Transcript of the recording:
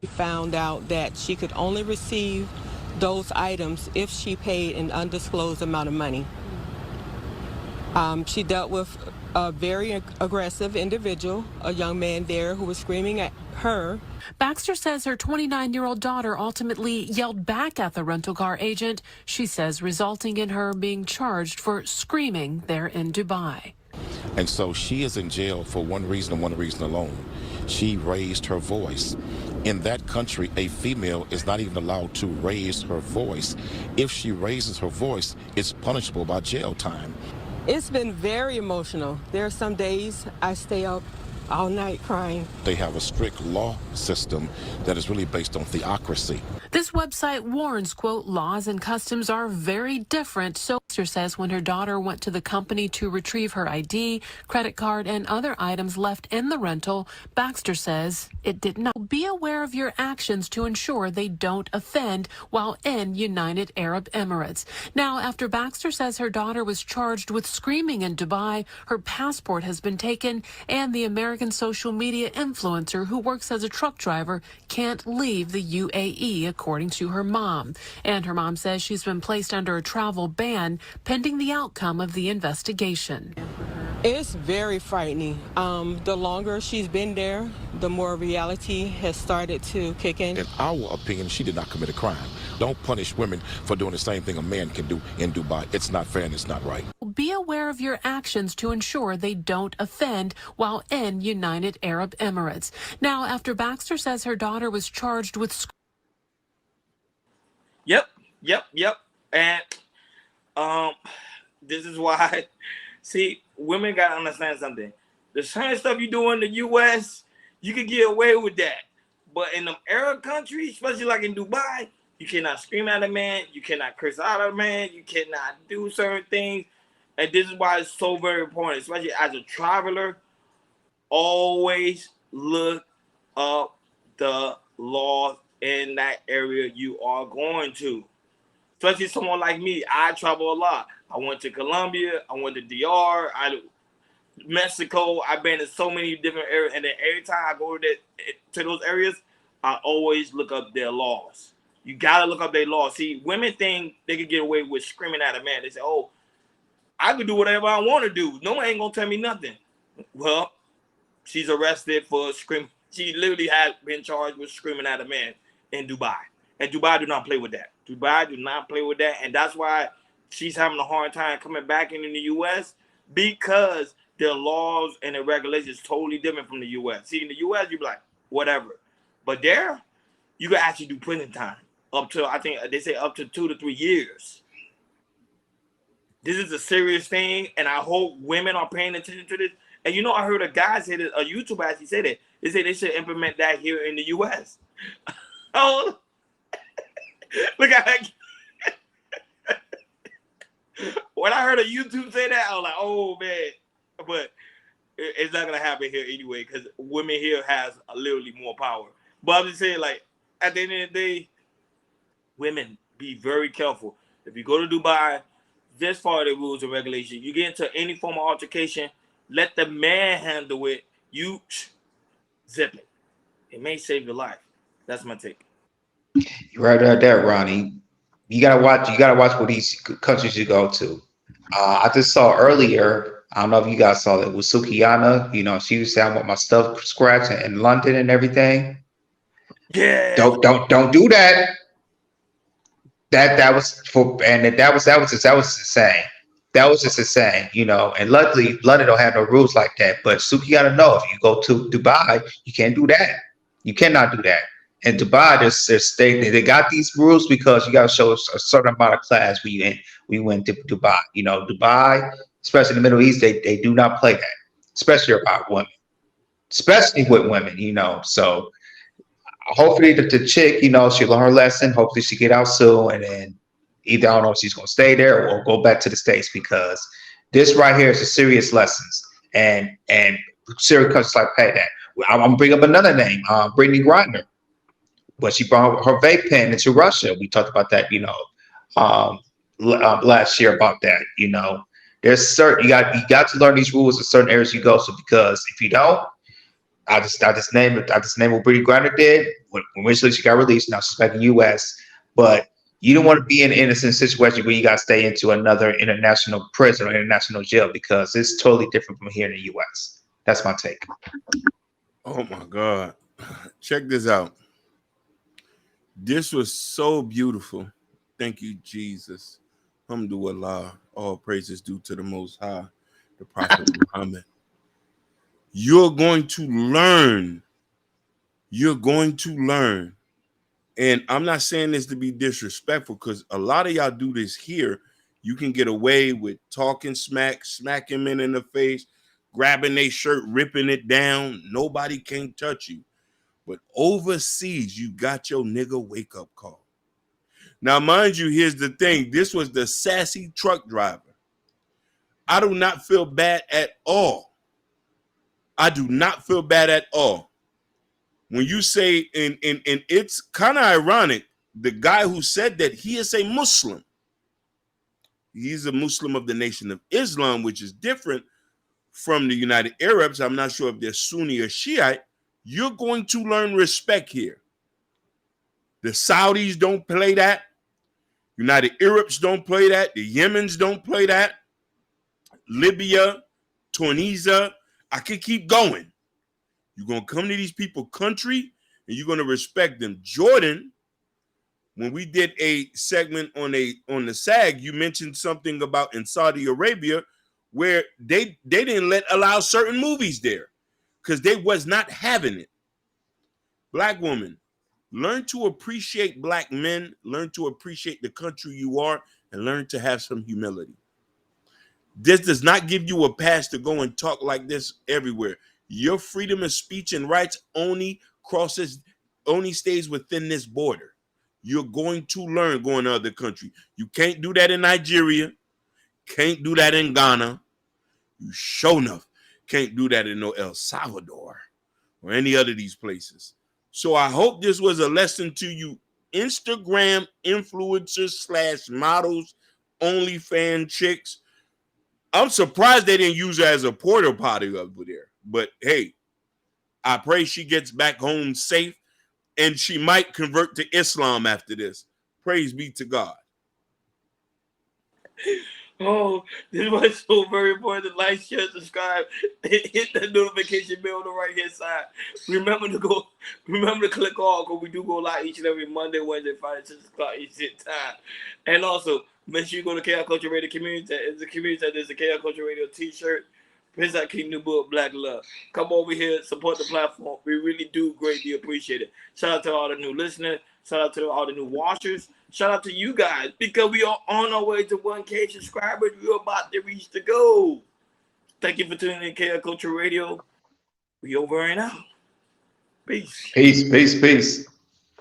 Found out that she could only receive those items if she paid an undisclosed amount of money. She dealt with a very aggressive individual, a young man there who was screaming at her. Baxter says her 29-year-old daughter ultimately yelled back at the rental car agent, she says, resulting in her being charged for screaming there in Dubai. And so she is in jail for one reason and one reason alone. She raised her voice. In that country, a female is not even allowed to raise her voice. If she raises her voice, it's punishable by jail time. It's been very emotional. There are some days I stay up all night crying. They have a strict law system that is really based on theocracy. This website warns, quote, laws and customs are very different. So Baxter says when her daughter went to the company to retrieve her ID, credit card, and other items left in the rental, Baxter says it did not. Be aware of your actions to ensure they don't offend while in United Arab Emirates. Now, after Baxter says her daughter was charged with screaming in Dubai, her passport has been taken, and the American social media influencer who works as a truck driver can't leave the UAE, according to her mom. And her mom says she's been placed under a travel ban pending the outcome of the investigation. It's very frightening. The longer she's been there, the more reality has started to kick in. In our opinion, she did not commit a crime. Don't punish women for doing the same thing a man can do in Dubai. It's not fair and it's not right. Be aware of your actions to ensure they don't offend while in United Arab Emirates. Now, after Baxter says her daughter was charged with... Yep. And this is why, see, women got to understand something. The same stuff you do in the U.S., you can get away with that. But in the Arab countries, especially like in Dubai, you cannot scream at a man. You cannot curse out a man. You cannot do certain things. And this is why it's so very important, especially as a traveler, always look up the laws in that area you are going to. Especially someone like me, I travel a lot. I went to Colombia, I went to DR, Mexico. I've been in so many different areas, and then every time I go to those areas, I always look up their laws. You gotta look up their laws. See, women think they can get away with screaming at a man. They say, "Oh, I can do whatever I want to do. No one ain't gonna tell me nothing." Well, she's arrested for screaming. She literally has been charged with screaming at a man in Dubai. And Dubai do not play with that. Dubai do not play with that. And that's why she's having a hard time coming back into the U.S. because their laws and their regulations totally different from the U.S. See, in the U.S., you be like, whatever. But there, you can actually do prison time. Up to, I think they say up to 2 to 3 years. This is a serious thing, and I hope women are paying attention to this. And you know, I heard a guy say that, a YouTuber actually said that. They say they should implement that here in the U.S. Oh, look at that. When I heard a YouTube say that, I was like, oh, man. But it's not going to happen here anyway because women here has literally more power. But I'm just saying, like, at the end of the day, women, be very careful. If you go to Dubai, just follow the rules and regulations. You get into any form of altercation, let the man handle it. You zip it. It may save your life. That's my take. You're right about that, Ronnie. You gotta watch. You gotta watch what these countries you go to. I just saw earlier. I don't know if you guys saw that with Sukiyana. You know, she was saying, "I want my stuff scratched in London and everything." Yeah. Don't do that. That was for, and that was insane. That was just insane, you know. And luckily, London don't have no rules like that. But Sukiyana, know if you go to Dubai, you can't do that. You cannot do that. In Dubai, they got these rules because you got to show a certain amount of class we went to Dubai. You know, Dubai, especially in the Middle East, they do not play that, especially about women, especially with women. You know, so hopefully the chick, you know, she learn her lesson. Hopefully she get out soon, and then either I don't know if she's gonna stay there or go back to the States because this right here is a serious lessons and serious countries like pay that. I'm gonna bring up another name, Brittany Griner. But she brought her vape pen into Russia. We talked about that, you know, last year about that. You know, there's certain you got to learn these rules in certain areas you go. So because if you don't, I just named it. I just named what Brittany Griner did. When eventually she got released, now she's back in the U.S. But you don't want to be in an innocent situation where you got to stay into another international prison or international jail because it's totally different from here in the U.S. That's my take. Oh my God. Check this out. This was so beautiful. Thank you, Jesus. Alhamdulillah. All praises due to the Most High, the Prophet Muhammad. You're going to learn. You're going to learn. And I'm not saying this to be disrespectful because a lot of y'all do this here. You can get away with talking smack, smacking men in the face, grabbing their shirt, ripping it down. Nobody can touch you. But overseas, you got your nigga wake up call. Now, mind you, here's the thing. This was the sassy truck driver. I do not feel bad at all. I do not feel bad at all. When you say, and it's kind of ironic, the guy who said that, he is a Muslim. He's a Muslim of the Nation of Islam, which is different from the United Arabs. I'm not sure if they're Sunni or Shiite. You're going to learn respect here. The Saudis don't play that. United Arabs don't play that. The Yemens don't play that. Libya, Tunisia, I could keep going. You're going to come to these people country and you're going to respect them. Jordan, when we did a segment on the SAG, you mentioned something about in Saudi Arabia where they didn't allow certain movies there because they was not having it. Black woman, learn to appreciate black men, learn to appreciate the country you are, and learn to have some humility. This does not give you a pass to go and talk like this everywhere. Your freedom of speech and rights only stays within this border. You're going to learn going to other countries. You can't do that in Nigeria. Can't do that in Ghana. You sure enough can't do that in no El Salvador or any other of these places. So I hope this was a lesson to you Instagram influencers / models, OnlyFans chicks. I'm surprised they didn't use her as a porta potty over there. But hey, I pray she gets back home safe and she might convert to Islam after this. Praise be to God. Oh, this was so very important. Like, share, subscribe, hit the notification bell on the right hand side. Remember to click all because we do go live each and every Monday, Wednesday, Friday, 6 o'clock Eastern time. And also, make sure you go to KR Culture Radio Community. It's the community that there's a KR Culture Radio t-shirt. Prince out King New Book, Black Love. Come over here, support the platform. We really do greatly appreciate it. Shout out to all the new listeners. Shout out to all the new watchers. Shout out to you guys because we are on our way to 1K subscribers. We're about to reach the goal. Thank you for tuning in KR Culture Radio. We over and out. Peace. Peace, peace, peace.